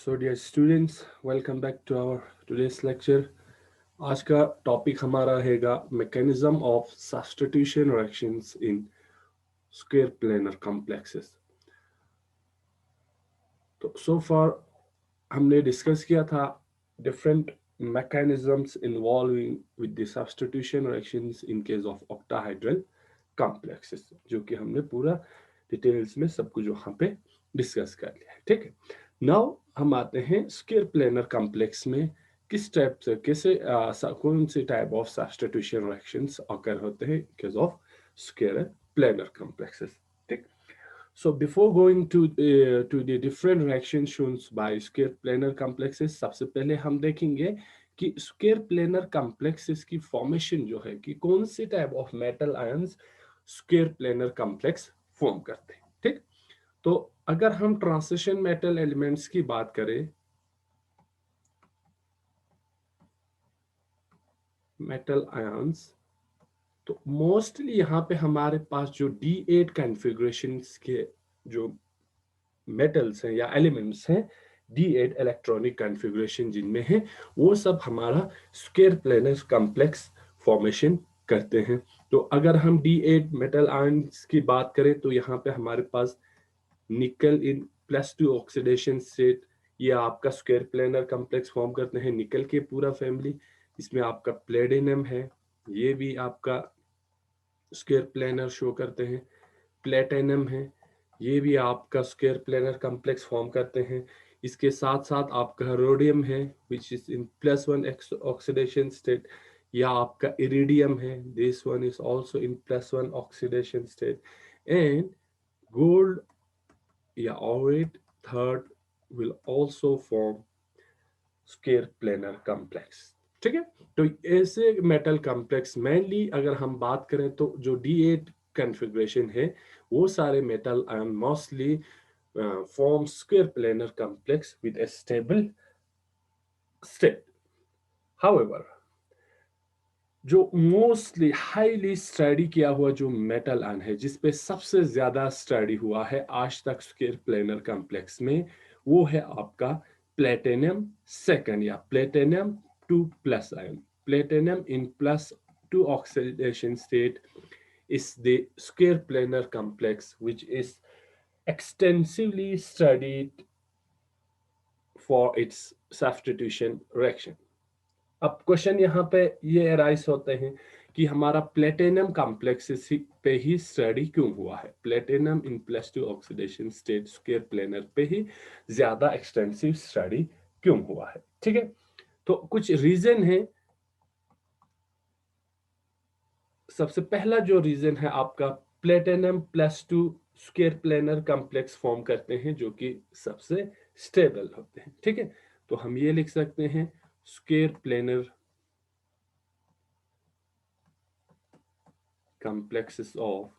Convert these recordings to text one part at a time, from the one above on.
So dear students, welcome back to our today's lecture. आज का topic हमारा रहेगा mechanism of substitution reactions in square planar complexes. तो so far हमने discuss किया था different mechanisms involving with the substitution reactions in case of octahedral complexes, जो कि हमने पूरा डिटेल्स में सब कुछ वहां पे डिस्कस कर लिया है। ठीक है, नाउ हम आते हैं स्क्वायर प्लेनर कॉम्प्लेक्स में किस टाइप से कैसे कौन से type of substitution reactions occur होते हैं case of square planar complexes. ठीक, so before going to the different reactions shown by square planar complexes, सबसे पहले हम देखेंगे कि स्क्वायर प्लेनर कॉम्प्लेक्सेस की फॉर्मेशन जो है कि कौन से type of metal ions square planar complex form करते हैं। ठीक, तो अगर हम ट्रांजिशन मेटल एलिमेंट्स की बात करें, मेटल आयंस, तो मोस्टली यहाँ पे हमारे पास जो D8 कॉन्फ़िगरेशन के जो मेटल्स हैं या एलिमेंट्स हैं, D8 इलेक्ट्रॉनिक कॉन्फ़िगरेशन जिनमें है, वो सब हमारा स्क्वायर प्लेनर कॉम्प्लेक्स फॉर्मेशन करते हैं। तो अगर हम D8 मेटल आयंस की बात करें तो यहाँ पे हमारे पास निकल इन +2 ऑक्सीडेशन स्टेट, ये आपका स्क्वायर प्लेनर कॉम्प्लेक्स फॉर्म करते हैं। निकल के पूरा फैमिली, इसमें आपका प्लेटिनम है, ये भी आपका स्क्वायर प्लेनर शो करते हैं। प्लेटिनम है, ये भी आपका स्क्वायर प्लेनर कॉम्प्लेक्स फॉर्म करते हैं। इसके साथ साथ आपका रोडियम है which is in +1 oxidation state, या आपका इरिडियम है, this one is also in +1 oxidation state. And gold या aurate third will also form square planar complex. ठीक है, तो ऐसे मेटल कॉम्प्लेक्स मेनली अगर हम बात करें तो जो D8 कॉन्फ़िगरेशन है, वो सारे metal ion mostly form square planar complex with A stable state. However, जो मोस्टली हाईली स्टडी किया हुआ जो मेटल आयन है, जिसपे सबसे ज्यादा स्टडी हुआ है आज तक स्क्वायर प्लेनर कॉम्प्लेक्स में, वो है आपका प्लेटिनम सेकंड या platinum 2+ ion. Platinum in +2 oxidation state is the square planar complex which is extensively studied for its substitution reaction। अब क्वेश्चन यहाँ पे ये अराइज होते हैं कि हमारा प्लेटिनम कॉम्प्लेक्स पे ही स्टडी क्यों हुआ है, प्लेटिनम इन +2 ऑक्सीडेशन स्टेट स्क्वायर प्लेनर पे ही ज्यादा एक्सटेंसिव स्टडी क्यों हुआ है। ठीक है, तो कुछ रीजन है। सबसे पहला जो रीजन है आपका, platinum +2 square planar complex form करते हैं जो कि सबसे स्टेबल होते हैं। ठीक है, तो हम ये लिख सकते हैं square planar complexes of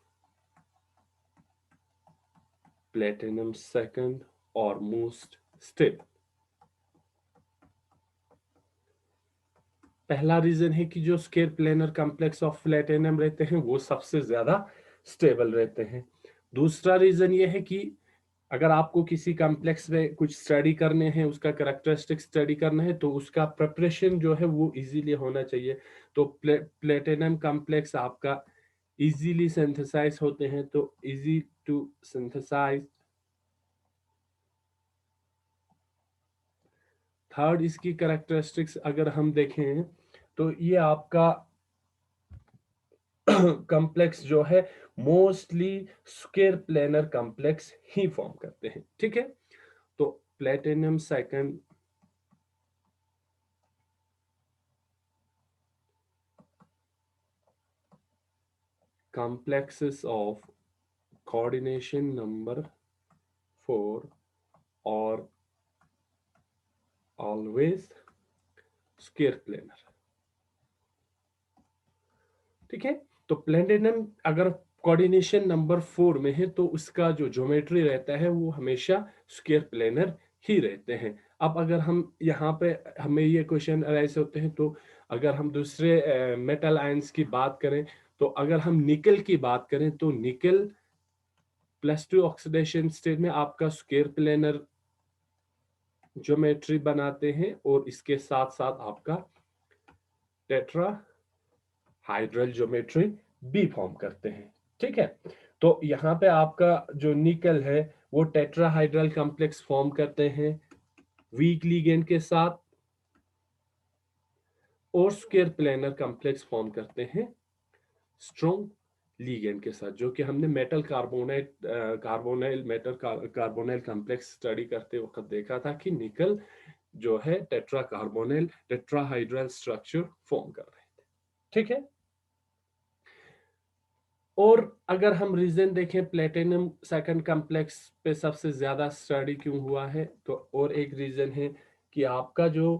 platinum second or most stable। पहला रीजन है कि जो square planar complex of platinum रहते हैं वो सबसे ज्यादा स्टेबल रहते हैं। दूसरा रीजन ये है कि अगर आपको किसी कॉम्प्लेक्स में कुछ स्टडी करने हैं, उसका कैरेक्टरिस्टिक स्टडी करना है, तो उसका प्रिपरेशन जो है वो इजीली होना चाहिए। तो प्लेटिनम कॉम्प्लेक्स आपका इजीली सिंथेसाइज होते हैं, तो इजी टू सिंथेसाइज। थर्ड इसकी कैरेक्टरिस्टिक्स अगर हम देखें तो ये आपका कॉम्प्लेक्स जो है मोस्टली स्क्वायर प्लेनर कॉम्प्लेक्स ही फॉर्म करते हैं। ठीक है, तो platinum second complexes of coordination number 4 or always square planar। ठीक है, तो प्लेटिनम अगर कोऑर्डिनेशन नंबर 4 में है तो उसका जो ज्योमेट्री रहता है वो हमेशा स्क्वायर प्लेनर ही रहते हैं। अब अगर हम यहाँ पे हमें ये क्वेश्चन अराइज होते हैं, तो अगर हम दूसरे मेटल आयंस की बात करें, तो अगर हम निकल की बात करें तो निकल +2 ऑक्सीडेशन स्टेट में आपका स्क्वायर प्लेनर ज्योमेट्री बनाते हैं और इसके साथ साथ आपका टेट्रा हाइड्रल ज्योमेट्री भी फॉर्म करते हैं। ठीक है, तो यहाँ पे आपका जो निकल है वो टेट्राहाइड्रल कॉम्प्लेक्स फॉर्म करते हैं वीक लिगेंड के साथ, और स्क्वायर प्लेनर कॉम्प्लेक्स फॉर्म करते हैं स्ट्रॉन्ग लिगेंड के साथ, जो कि हमने metal carbonate carbonyl metal carbonyl complex study करते वक्त देखा था कि निकल जो है tetra carbonyl tetrahedral structure form कर रहे थे। ठीक है, और अगर हम रीजन देखें प्लेटिनम सेकंड कॉम्प्लेक्स पे सबसे ज्यादा स्टडी क्यों हुआ है, तो और एक रीजन है कि आपका जो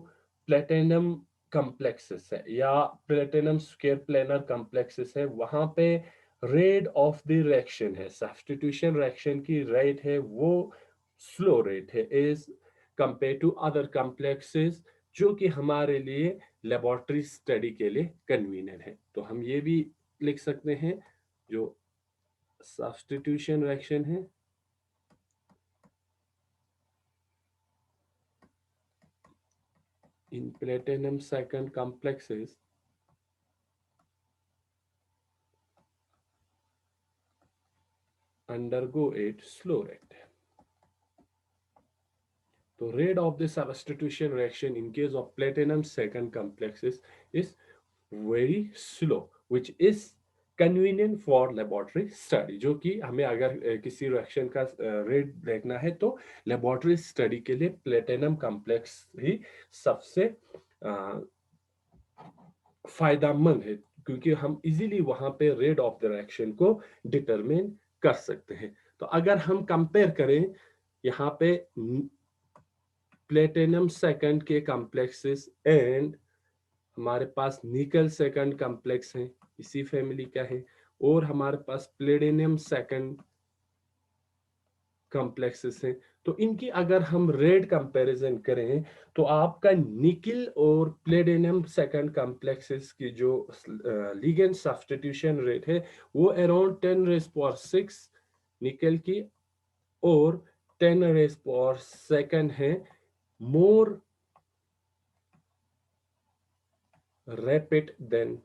प्लेटिनम कॉम्प्लेक्सेस है या प्लेटिनम स्क्वायर प्लेनर कॉम्प्लेक्सेस है, वहां पे रेट ऑफ द रिएक्शन है, सब्स्टिट्यूशन रिएक्शन की रेट है वो स्लो रेट है is compare to other complexes, जो कि हमारे लिए लेबोरेटरी स्टडी के लिए कन्वीनियंट है। तो हम ये भी लिख सकते हैं जो सब्स्टिट्यूशन रिएक्शन है in platinum second complexes undergo it slow rate. So rate of the substitution reaction in case of platinum second complexes is very slow, which is convenient for laboratory study, जो कि हमें अगर किसी reaction का rate देखना है तो laboratory study के लिए प्लेटिनम कॉम्प्लेक्स ही सबसे फायदेमंद है, क्योंकि हम इजीली वहां पे रेट ऑफ द रिएक्शन को डिटरमिन कर सकते हैं। तो अगर हम कंपेयर करें यहाँ पे प्लेटिनम सेकंड के कॉम्प्लेक्सेस एंड हमारे पास निकल सेकंड कॉम्प्लेक्स हैं, इसी फैमिली का है, और हमारे पास प्लेटिनम सेकंड कॉम्प्लेक्सेस हैं, तो इनकी अगर हम रेट कंपैरिजन करें तो आपका निकिल और प्लेटिनम सेकंड कॉम्प्लेक्सेस की जो लिगेंड सब्स्टिट्यूशन रेट है वो अराउंड 10⁻⁶ निकल की और 10⁻² है more rapid than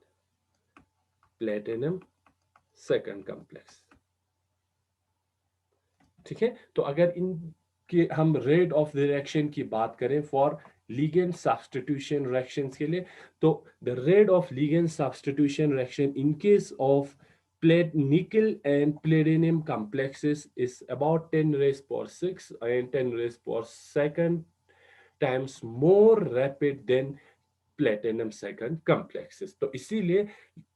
platinum second complex. ठीक है, तो अगर इनके हम रेट ऑफ द रिएक्शन की बात करें फॉर लिगेंड सब्स्टिट्यूशन रिएक्शंस के लिए, तो the rate of ligand substitution reaction in case of plate nickel and platinum complexes is about 10⁻⁶ and 10⁻² times more rapid than platinum second complexes. तो इसीलिए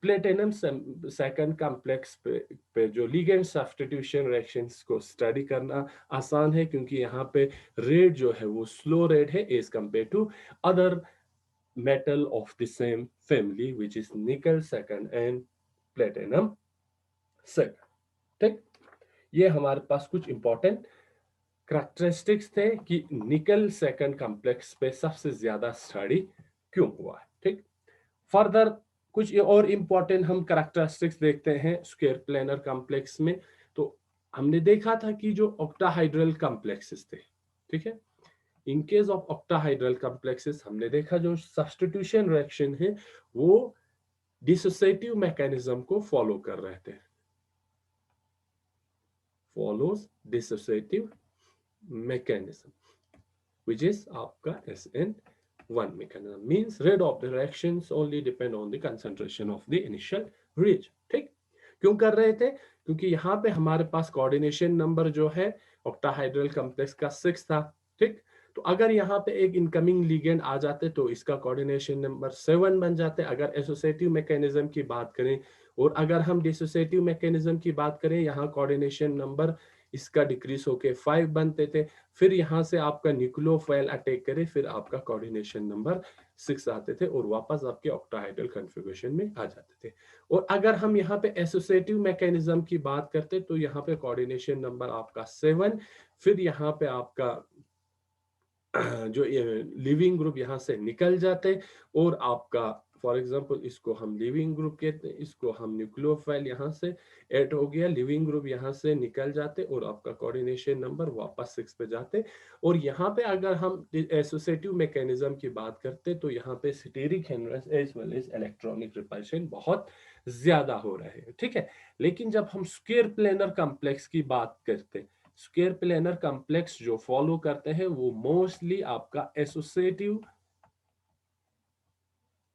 platinum second complex पे जो ligand substitution reactions को study करना आसान है, क्योंकि यहाँ पे रेट जो है वो स्लो रेट है as compare to other metal of the same family which is nickel second and platinum second. ठीक, ये हमारे पास कुछ इंपॉर्टेंट करैक्टरिस्टिक्स थे कि निकल सेकंड कॉम्प्लेक्स पे सबसे ज्यादा स्टडी क्यों हुआ है। ठीक, फर्दर कुछ और इंपॉर्टेंट हम करैक्टरिस्टिक्स देखते हैं स्क्वायर प्लेनर कॉम्प्लेक्स में। तो हमने देखा था कि जो ऑक्टाहाइड्रल कॉम्प्लेक्सेस थे, ठीक है, इन केस ऑफ ऑक्टाहाइड्रल कॉम्प्लेक्सेस हमने देखा जो सब्स्टिट्यूशन रिएक्शन है वो डिसोसिएटिव मैकेनिज्म को फॉलो कर रहे थे, follows dissociative mechanism which is आपका SN1 mechanism, means rate of the reactions only depend on the concentration of the initial reagent। ठीक, क्यों कर रहे थे, क्योंकि यहाँ पे हमारे पास कोऑर्डिनेशन नंबर जो है ऑक्टाहाइड्रल कॉम्प्लेक्स का 6 था। ठीक, तो अगर यहाँ पे एक इनकमिंग लिगेंड आ जाते तो इसका कोऑर्डिनेशन नंबर 7 बन जाते अगर एसोसिएटिव मैकेनिज्म की बात करें, और अगर हम डिसोसिएटिव मैकेनिज्म की बात करें यहाँ कोऑर्डिनेशन नंबर इसका डिक्रीज होके 5 बनते थे। फिर यहाँ से आपका न्यूक्लियोफाइल अटैक करे, फिर आपका कोऑर्डिनेशन नंबर 6 आते थे और वापस आपके ऑक्टाहाइड्रल कॉन्फ़िगरेशन में आ जाते थे। और अगर हम यहाँ पे एसोसिएटिव मैकेनिज्म की बात करते तो यहाँ पे कोऑर्डिनेशन नंबर आपका 7, फिर यहाँ पे आपका जो लिविंग ग्रुप यहाँ से निकल जाते और आपका फॉर एग्जांपल इसको हम लिविंग ग्रुप कहते हैं, इसको हम न्यूक्लियोफाइल, यहाँ से ऐड हो गया, लिविंग ग्रुप यहाँ से निकल जाते और आपका कोऑर्डिनेशन नंबर वापस 6 पे जाते। और यहाँ पे अगर हम एसोसिएटिव मैकेनिज्म की बात करते तो यहाँ पे steric hindrance as well as electronic repulsion बहुत ज्यादा हो रहे हैं, ठीक है। लेकिन जब हम स्क्वायर प्लेनर कॉम्प्लेक्स की बात करते हैं, स्क्वायर प्लेनर कॉम्प्लेक्स जो फॉलो करते हैं वो मोस्टली आपका एसोसिएटिव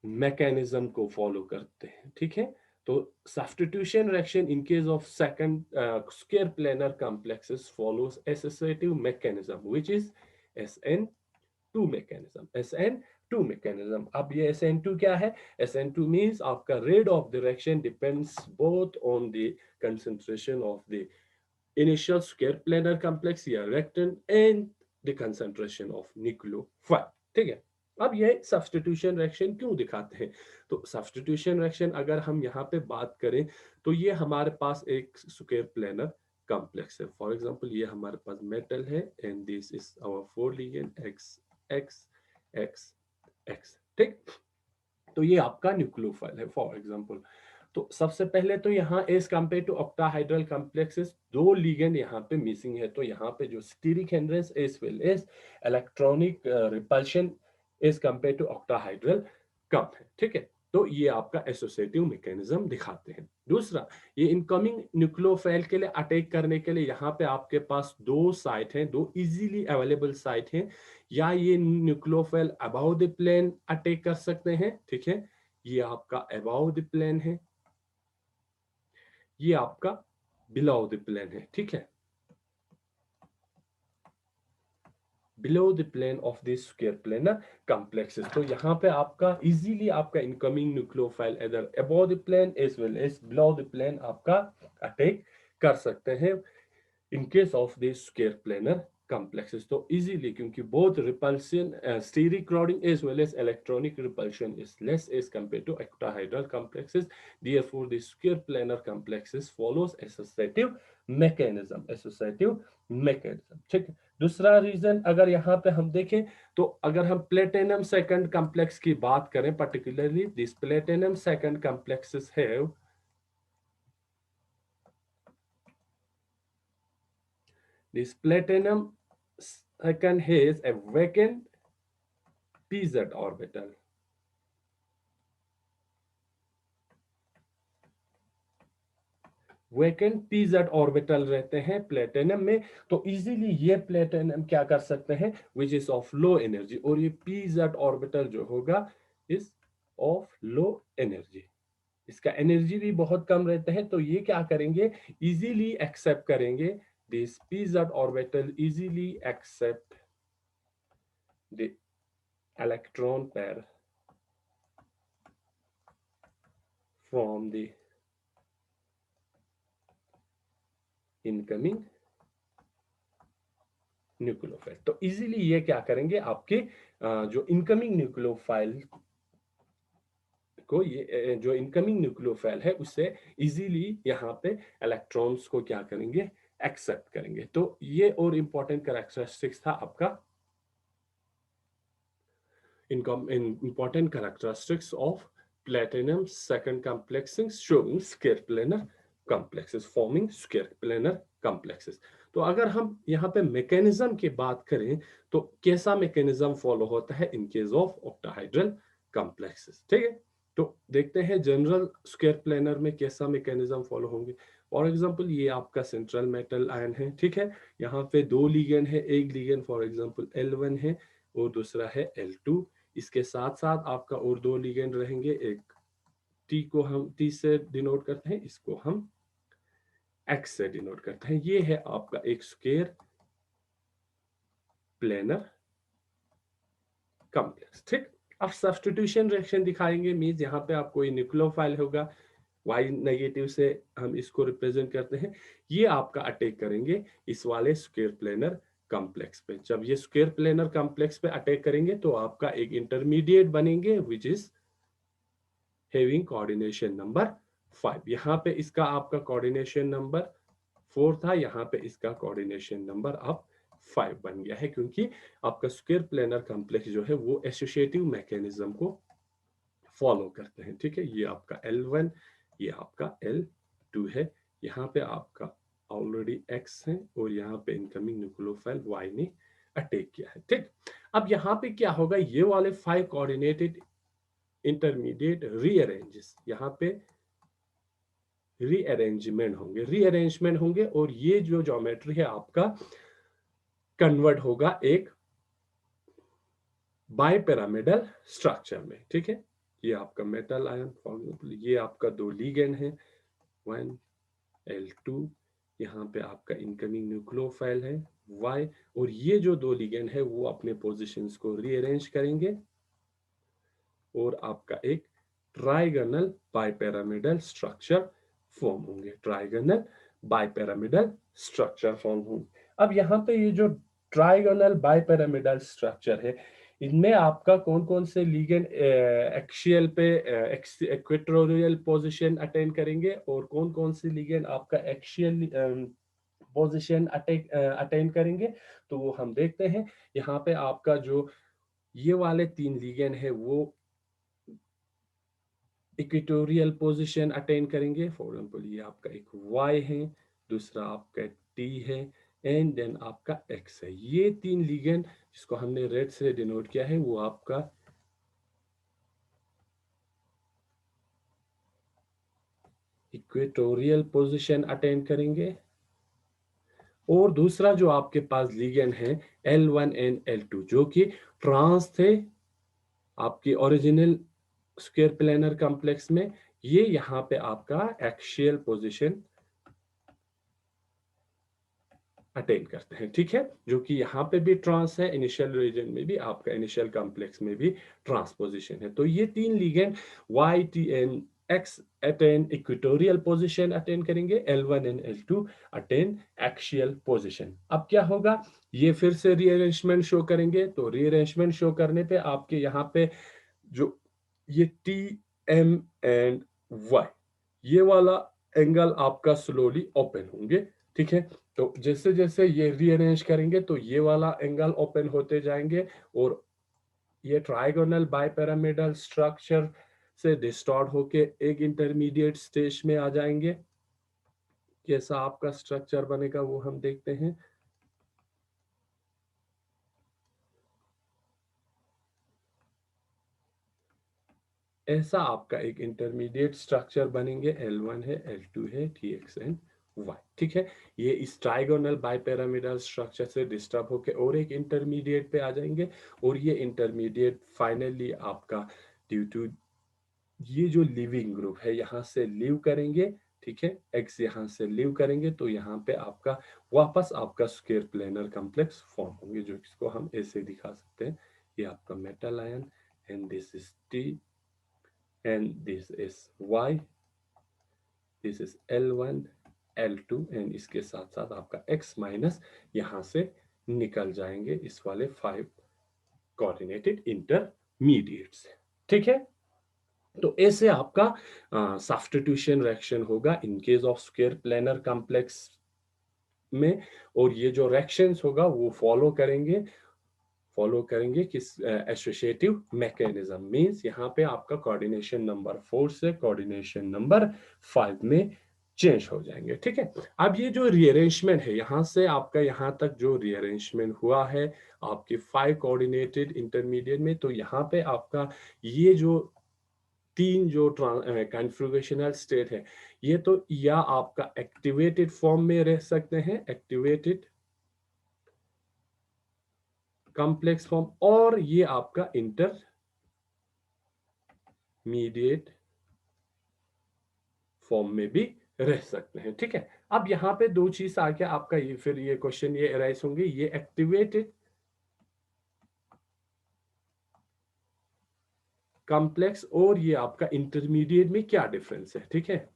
मैकेनिज्म को फॉलो करते हैं, ठीक है। तो substitution reaction in case of second square planar complexes follows associative mechanism which is SN2 mechanism, SN2 mechanism. अब ये SN2 क्या है? SN2 मींस आपका rate of direction depends both on the concentration of the initial square planar complex या rectangle and the concentration of nucleophile, ठीक है। अब ये सब्स्टिट्यूशन रिएक्शन क्यों दिखाते हैं? तो सब्स्टिट्यूशन रिएक्शन अगर हम यहाँ पे बात करें तो ये हमारे पास एक स्क्वायर प्लेनर कॉम्प्लेक्स है। फॉर एग्जांपल ये हमारे पास मेटल है and this is our four ligand X X X X, ठीक। तो ये आपका न्यूक्लियोफाइल है फॉर एग्जांपल। तो सबसे पहले तो यहाँ as compare to octahedral complexes दो लिगेंड यहाँ पे मिसिंग है, तो यहाँ पे जो steric hindrance as well as electronic repulsion as compare to octahedral कम है, ठीक है। तो ये आपका एसोसिएटिव मैकेनिज्म दिखाते हैं। दूसरा, ये इनकमिंग न्यूक्लियोफाइल के लिए अटैक करने के लिए यहाँ पे आपके पास दो साइट हैं, दो इजीली अवेलेबल साइट हैं। या ये nucleophile above the plane attack कर सकते हैं, ठीक है। ये आपका अबाउ द प्लेन है, ये आपका बिलो द प्लेन है, ठीक है। Below the plane of this square planar complexes. तो यहाँ पे आपका इजीली आपका इनकमिंग न्यूक्लियोफाइल इधर above the plane as well as below the plane आपका अटैक कर सकते हैं in case of the square planar complexes। तो easily, क्योंकि both repulsion steric crowding as well as electronic repulsion is less as compared to octahedral complexes, therefore the square planar complexes follows associative mechanism, associative mechanism, ठीक है। दूसरा reason अगर यहाँ पे हम देखें तो अगर हम प्लेटिनम सेकंड कॉम्प्लेक्स की बात करें, particularly this platinum second complexes have this platinum second has a vacant pz orbital, vacant pz orbital रहते हैं प्लेटिनम में। तो इजीली ये प्लेटिनम क्या कर सकते हैं, which is of low energy, और ये pz ऑर्बिटल जो होगा इज ऑफ लो एनर्जी, इसका एनर्जी भी बहुत कम रहता है। तो ये क्या करेंगे, इजीली एक्सेप्ट करेंगे, this pz orbital easily accept the electron pair from the incoming nucleophile. तो इजीली ये क्या करेंगे, आपके जो इनकमिंग न्यूक्लियोफाइल को, ये जो इनकमिंग न्यूक्लियोफाइल है उससे इजीली यहाँ पे इलेक्ट्रॉन्स को क्या करेंगे, एक्सेप्ट करेंगे। तो ये और इंपॉर्टेंट कैरेक्टरिस्टिक्स था आपका important characteristics of platinum second complexes showing square planar complexes forming square planar complexes। तो अगर हम यहाँ पे मैकेनिज्म की बात करें तो कैसा मैकेनिज्म फॉलो होता है इन केस ऑफ ऑक्टाहाइड्रल कॉम्प्लेक्सेस, ठीक है। तो देखते हैं जनरल स्क्वायर प्लेनर में कैसा मैकेनिज्म फॉलो होंगे। फॉर एग्जांपल ये आपका सेंट्रल मेटल आयन है, ठीक है। यहाँ पे दो लिगेंड है, एक लिगेंड फॉर एग्जांपल L1 है और दूसरा है L2। इसके साथ साथ आपका और दो लिगेंड रहेंगे, एक टी को हम टी से डिनोट करते हैं, इसको हम एक्स से डिनोट करते हैं। ये है आपका एक स्क्वायर प्लेनर कॉम्प्लेक्स, ठीक। अब सब्स्टिट्यूशन रिएक्शन दिखाएंगे, मींस यहाँ पे आपको न्यूक्लियोफाइल होगा, Y नेगेटिव से हम इसको रिप्रेजेंट करते हैं। ये आपका अटैक करेंगे इस वाले स्क्वायर प्लेनर कॉम्प्लेक्स पे। जब ये स्क्वायर प्लेनर कॉम्प्लेक्स पे अटैक करेंगे तो आपका एक इंटरमीडिएट बनेंगे which is having coordination number 5। यहाँ पे इसका आपका कोऑर्डिनेशन नंबर 4 था, यहाँ पे इसका कोऑर्डिनेशन नंबर अब 5 बन गया है, क्योंकि आपका स्क्वायर प्लेनर कॉम्प्लेक्स जो है वो एसोसिएटिव मैकेनिज्म को फॉलो करते हैं, ठीक है। ये आपका L1, ये आपका L2 है। यहाँ पे आपका ऑलरेडी X है और यहाँ पे इनकमिंग न्यूक्लियोफाइल Y ने अटैक किया है, ठीक। अब यहाँ पे क्या होगा, ये वाले 5 कोऑर्डिनेटेड इंटरमीडिएट रीअरेंजेस, यहाँ पे रीअरेंजमेंट होंगे और ये जो ज्योमेट्री है आपका कन्वर्ट होगा एक बाइपिरामिडल स्ट्रक्चर में, ठीक है। ये आपका मेटल आयन, फॉर एग्जांपल ये आपका 2 लिगेंड है, 1 L2, यहाँ पे आपका इनकमिंग न्यूक्लियोफाइल है Y, और ये जो 2 लिगेंड है वो अपने पोजीशंस को रीअरेंज करेंगे और आपका एक ट्राइगोनल बाइपिरामिडल स्ट्रक्चर फॉर्म होंगे, ट्राइगोनल बाइपिरामिडल स्ट्रक्चर फॉर्म होंगे। अब यहाँ पे ये जो ट्राइगोनल बाइपिरामिडल स्ट्रक्चर है, इनमें आपका कौन कौन से लिगेंड एक्सियल पे इक्वेटोरियल पोजीशन अटेन करेंगे और कौन कौन से लिगेंड आपका एक्सियल पोजीशन अटेन करेंगे, तो वो हम देखते हैं। यहाँ पे आपका जो ये वाले 3 लिगेंड है वो इक्वेटोरियल पोजीशन अटेन करेंगे, फॉर एग्जांपल ये आपका एक Y है, दूसरा आपका T है एंड देन आपका X है। ये 3 लिगेंड जिसको हमने रेड से डिनोट किया है वो आपका इक्वेटोरियल पोजीशन अटेन करेंगे, और दूसरा जो आपके पास लिगेंड है L1 एंड L2 जो कि ट्रांस थे आपकी ओरिजिनल स्क्वायर प्लेनर कॉम्प्लेक्स में, ये यहाँ पे आपका एक्सियल पोजीशन अटेन करते हैं, ठीक है। जो कि यहाँ पे भी ट्रांस है, इनिशियल रीजन में भी आपका इनिशियल कॉम्प्लेक्स में भी ट्रांसपोजिशन है। तो ये 3 ligand Y, T and X attain equatorial position attain करेंगे, L1 and L2 attain axial position. अब क्या होगा, ये फिर से रीअरेंजमेंट शो करेंगे, तो रीअरेंजमेंट शो करने पे आपके यहाँ पे जो ये T, M एंड Y, ये वाला एंगल आपका स्लोली ओपन होंगे, ठीक है। तो जैसे जैसे ये रीअरेंज करेंगे तो ये वाला एंगल ओपन होते जाएंगे और ये ट्राइगोनल बाइपिरामिडल स्ट्रक्चर से डिस्टॉर्ट होके एक इंटरमीडिएट स्टेज में आ जाएंगे। कैसा आपका स्ट्रक्चर बनेगा वो हम देखते हैं। ऐसा आपका एक इंटरमीडिएट स्ट्रक्चर बनेंगे, L1 है, L2 है, TX एंड Y, ठीक है। ये इस ट्राइगोनल बाइपिरामिडल स्ट्रक्चर से डिस्टर्ब होके और एक इंटरमीडिएट पे आ जाएंगे, और ये इंटरमीडिएट फाइनली आपका ड्यू टू ये जो लिविंग ग्रुप है यहाँ से लीव करेंगे, ठीक है। X यहाँ से लीव करेंगे तो यहाँ पे आपका वापस आपका स्क्वायर प्लेनर कॉम्प्लेक्स फॉर्म होंगे, जो इसको हम ऐसे दिखा सकते हैं। ये आपका metal ion and this is T and this is Y, this is L1, L2 and इसके साथ साथ आपका X माइनस यहाँ से निकल जाएंगे इस वाले 5 कोऑर्डिनेटेड इंटरमीडिएट्स, ठीक है। तो ऐसे आपका सब्स्टिट्यूशन रिएक्शन होगा इन case of square planar complex में, और ये जो रिएक्शंस होगा वो फॉलो करेंगे किस एसोसिएटिव मैकेनिज्म, मींस यहाँ पे आपका कोऑर्डिनेशन नंबर 4 से कोऑर्डिनेशन नंबर 5 में चेंज हो जाएंगे, ठीक है। अब ये जो रीअरेंजमेंट है यहाँ से आपका यहाँ तक जो रीअरेंजमेंट हुआ है आपके 5 कोऑर्डिनेटेड इंटरमीडिएट में, तो यहाँ पे आपका ये जो 3 जो कॉन्फ़िगरेशनल स्टेट है, ये तो या आपका एक्टिवेटेड फॉर्म में रह सकते हैं, एक्टिवेटेड कॉम्प्लेक्स फॉर्म, और ये आपका इंटरमीडिएट फॉर्म में भी रह सकते हैं, ठीक है। अब यहाँ पे 2 चीज आके आपका ये फिर ये क्वेश्चन ये अराइज होंगे, ये एक्टिवेटेड कॉम्प्लेक्स और ये आपका इंटरमीडिएट में क्या डिफरेंस है, ठीक है।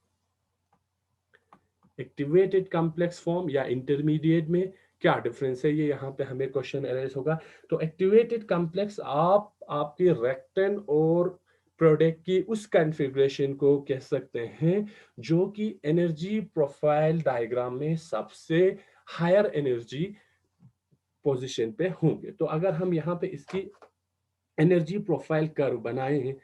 एक्टिवेटेड कॉम्प्लेक्स फॉर्म या इंटरमीडिएट में क्या डिफरेंस है, ये यहाँ पे हमें क्वेश्चन अराइज होगा। तो एक्टिवेटेड कॉम्प्लेक्स आप आपके रेक्टेन और प्रोडक्ट की उस कॉन्फ़िगरेशन को कह सकते हैं जो कि एनर्जी प्रोफाइल डायग्राम में सबसे हायर एनर्जी पोजीशन पे होंगे। तो अगर हम यहाँ पे इसकी एनर्जी प्रोफाइल कर्व बनाए हैं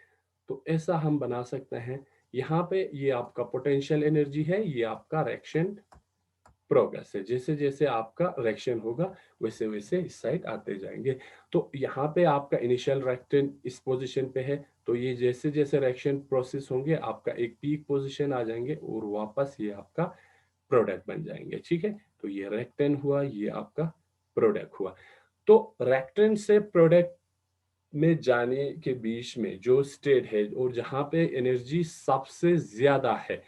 तो ऐसा हम बना सकते हैं। यहाँ पे ये आपका पोटेंशियल एनर्जी है, ये आपका रिएक्शन प्रोग्रेस है। जैसे जैसे आपका रिएक्शन होगा वैसे वैसे इस साइड आते जाएंगे। तो यहाँ पे आपका इनिशियल रिएक्टेंट इस पोजीशन पे है, तो ये जैसे जैसे रिएक्शन प्रोसेस होंगे आपका एक पीक पोजीशन आ जाएंगे और वापस ये आपका प्रोडक्ट बन जाएंगे। ठीक है, तो ये रिएक्टेंट हुआ, ये आपका प्रोडक्ट हुआ। तो रिएक्टेंट से प्रोडक्ट में जाने के बीच में जो स्टेट है और जहां पे एनर्जी सबसे ज्यादा है,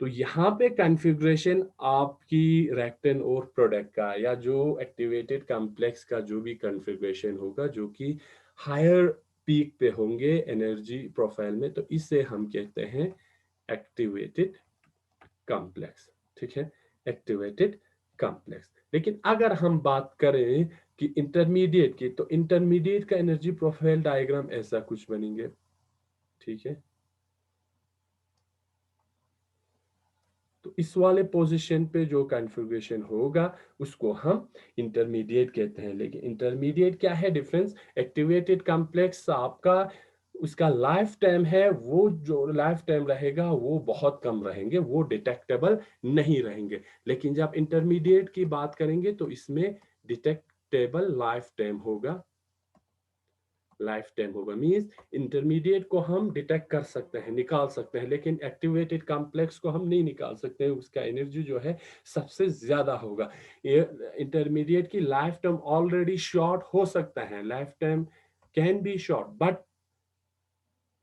तो यहाँ पे कॉन्फ़िगरेशन आपकी रेक्टेन और प्रोडक्ट का या जो एक्टिवेटेड कॉम्प्लेक्स का जो भी कॉन्फ़िगरेशन होगा जो कि हायर पीक पे होंगे एनर्जी प्रोफाइल में, तो इसे हम कहते हैं एक्टिवेटेड कॉम्प्लेक्स। ठीक है, एक्टिवेटेड कॉम्प्लेक्स। लेकिन अगर हम बात करें कि इंटरमीडिएट की, तो इंटरमीडिएट का एनर्जी प्रोफाइल डायग्राम ऐसा कुछ बनेंगे। ठीक है, तो इस वाले पोजीशन पे जो कॉन्फ़िगरेशन होगा उसको हम इंटरमीडिएट कहते हैं। लेकिन इंटरमीडिएट क्या है डिफरेंस? एक्टिवेटेड कॉम्प्लेक्स आपका उसका लाइफ टाइम है, वो जो लाइफ टाइम रहेगा वो बहुत कम रहेंगे, वो डिटेक्टेबल नहीं रहेंगे। लेकिन जब इंटरमीडिएट की बात करेंगे तो इसमें डिटेक्टेबल लाइफ टाइम होगा। लाइफ टाइम होगा मींस इंटरमीडिएट को हम डिटेक्ट कर सकते हैं, निकाल सकते हैं, लेकिन एक्टिवेटेड कॉम्प्लेक्स को हम नहीं निकाल सकते हैं, उसका एनर्जी जो है सबसे ज्यादा होगा। ये इंटरमीडिएट की लाइफ टाइम ऑलरेडी शॉर्ट हो सकता है, life time can be short but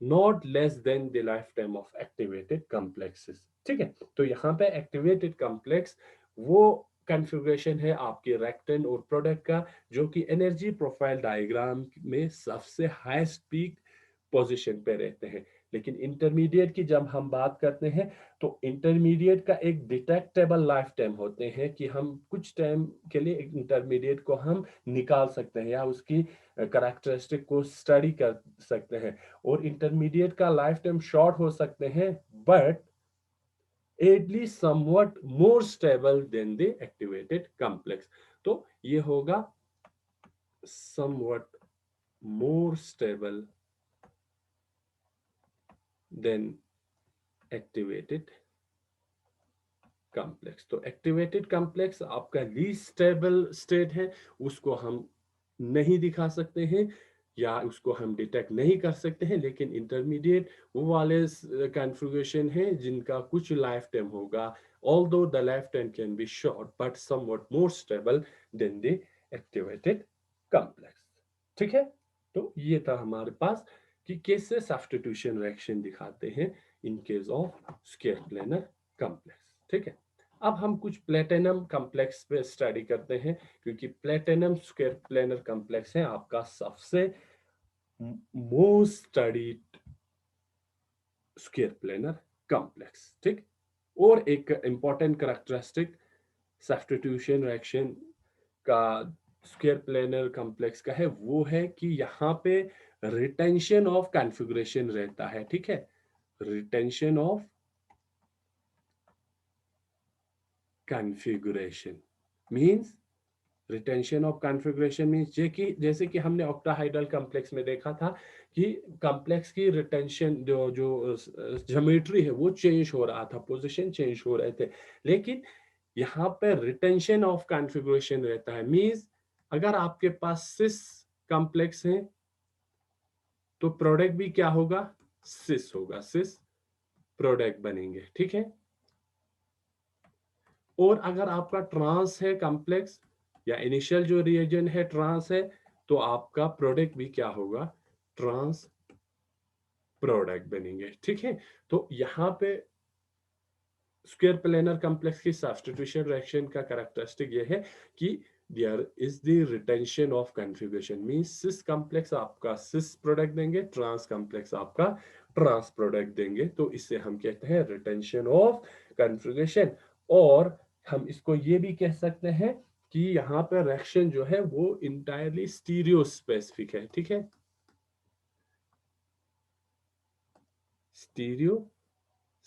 not less than the life time of activated complexes. ठीक है, तो यहाँ पे एक्टिवेटेड कॉम्प्लेक्स वो कॉन्फ़िगरेशन है आपके रेक्टेन और प्रोडक्ट का जो कि एनर्जी प्रोफाइल डायग्राम में सबसे हाईएस्ट पीक पोजीशन पे रहते हैं। लेकिन इंटरमीडिएट की जब हम बात करते हैं तो इंटरमीडिएट का एक डिटेक्टेबल लाइफ टाइम होते हैं कि हम कुछ टाइम के लिए इंटरमीडिएट को हम निकाल सकते हैं या उसकी करैक्टरिस्टिक को स्टडी कर सकते हैं। और इंटरमीडिएट का लाइफ टाइम शॉर्ट हो सकते हैं but at least somewhat more stable than the activated complex। तो ये होगा somewhat more stable than activated complex. तो एक्टिवेटेड कॉम्प्लेक्स आपका लीस्ट स्टेबल स्टेट है, उसको हम नहीं दिखा सकते हैं या उसको हम डिटेक्ट नहीं कर सकते हैं। लेकिन इंटरमीडिएट वो वाले कॉन्फ़िगरेशन है जिनका कुछ लाइफ टाइम होगा, although the lifetime can be short but somewhat more stable than the activated complex। ठीक है, तो ये था हमारे पास कि कैसे सब्स्टिट्यूशन रिएक्शन दिखाते हैं इन case of square planar complex. ठीक है, अब हम कुछ प्लेटिनम कॉम्प्लेक्स पे स्टडी करते हैं क्योंकि प्लेटिनम स्क्वायर प्लेनर कॉम्प्लेक्स है आपका सबसे most studied square planar complex. ठीक, और एक इंपॉर्टेंट करैक्टरिस्टिक सब्स्टिट्यूशन रिएक्शन का स्क्वायर प्लेनर कॉम्प्लेक्स का है वो है कि यहाँ पे रिटेंशन ऑफ कॉन्फ़िगरेशन रहता है। ठीक है, retention of configuration means retention of configuration means जैसे कि हमने ऑक्टाहाइड्रल कॉम्प्लेक्स में देखा था कि कॉम्प्लेक्स की रिटेंशन जो जो ज्योमेट्री है वो चेंज हो रहा था, पोजीशन चेंज हो रहे थे। लेकिन यहाँ पे रिटेंशन ऑफ कॉन्फ़िगरेशन रहता है मींस अगर आपके पास सिस कॉम्प्लेक्स है तो प्रोडक्ट भी क्या होगा? सिस होगा, सिस प्रोडक्ट बनेंगे। ठीक है, और अगर आपका ट्रांस है कॉम्प्लेक्स या इनिशियल जो रिएजन है ट्रांस है तो आपका प्रोडक्ट भी क्या होगा? ट्रांस प्रोडक्ट बनेंगे। ठीक है, तो यहाँ पे स्क्वायर प्लेनर कॉम्प्लेक्स की सब्स्टिट्यूशन रिएक्शन का कैरेक्टरिस्टिक ये है कि there is the retention of configuration means cis complex आपका सिस प्रोडक्ट देंगे, ट्रांस कॉम्प्लेक्स आपका ट्रांस प्रोडक्ट देंगे। तो इसे हम कहते हैं रिटेंशन ऑफ कॉन्फ़िगरेशन। और हम इसको ये भी कह सकते हैं कि यहाँ पे रिएक्शन जो है वो इंटायरली स्टीरियो स्पेसिफिक है। ठीक है, स्टीरियो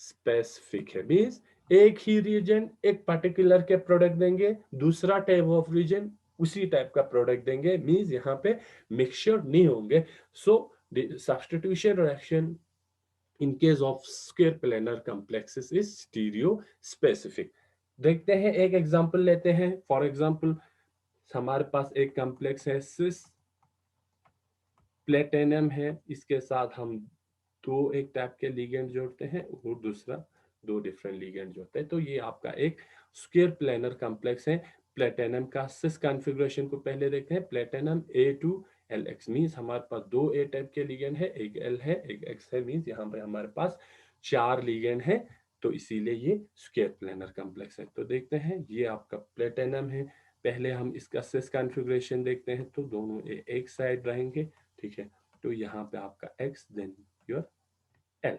स्पेसिफिक है मींस एक ही रीजन एक पर्टिकुलर के प्रोडक्ट देंगे, दूसरा टाइप ऑफ रीजन उसी टाइप का प्रोडक्ट देंगे मींस यहाँ पे मिक्सचर नहीं होंगे। So substitution reaction in case of square planar complexes is stereospecific. देखते हैं, एक एग्जांपल लेते हैं। फॉर एग्जांपल हमारे पास एक कॉम्प्लेक्स है सिस प्लेटिनम है, इसके साथ हम दो एक टाइप के लिगेंड जोड़ते हैं और दूसरा दो डिफरेंट लिगेंड जोड़ते हैं, तो ये आपका एक स्क्वायर प्लेनर कॉम्प्लेक्स है। प्लेटिनम का सिस कॉन्फ़िगरेशन को पहले देखते हैं। प्लेटिनम A2LX मींस हमारे पास दो ए टाइप के लिगेंड है, एक L है एक X है, मींस यहाँ पे हमारे पास चार लिगेंड है, तो इसीलिए ये स्क्वायर प्लेनर कॉम्प्लेक्स है। तो देखते हैं, ये आपका प्लेटिनम है। पहले हम इसका सिस कॉन्फ़िगरेशन देखते हैं, तो दोनों एक साइड रहेंगे, ठीक है। तो यहाँ पे आपका X देन योर L,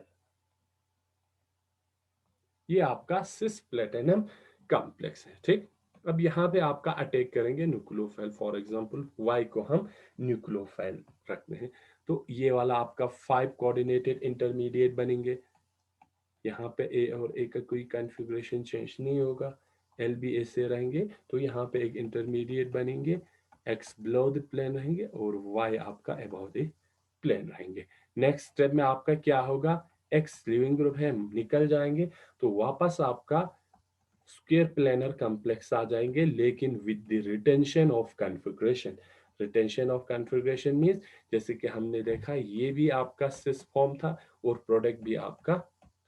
ये आपका सिस प्लेटिनम कॉम्प्लेक्स है, ठीक। अब यहाँ पे आपका अटैक करेंगे न्यूक्लियोफाइल, फॉर एग्जांपल Y को हम न्यूक्लियोफाइल रखते हैं, तो ये वाला आपका 5 कोऑर्डिनेटेड इंटरमीडिएट बनेंगे। यहाँ पे A और A का कोई कॉन्फ़िगरेशन चेंज नहीं होगा, L भी ऐसे रहेंगे, तो यहाँ पे एक इंटरमीडिएट बनेंगे, X बिलो द प्लेन रहेंगे और Y आपका अबव द प्लेन रहेंगे। नेक्स्ट स्टेप में आपका क्या होगा, X लिविंग ग्रुप है, निकल जाएंगे, तो वापस आपका स्क्वायर प्लेनर कॉम्प्लेक्स आ जाएंगे, लेकिन with the retention of configuration. Retention of configuration means जैसे कि हमने देखा, ये भी आपका सिस फॉर्म था और प्रोडक्ट भी आपका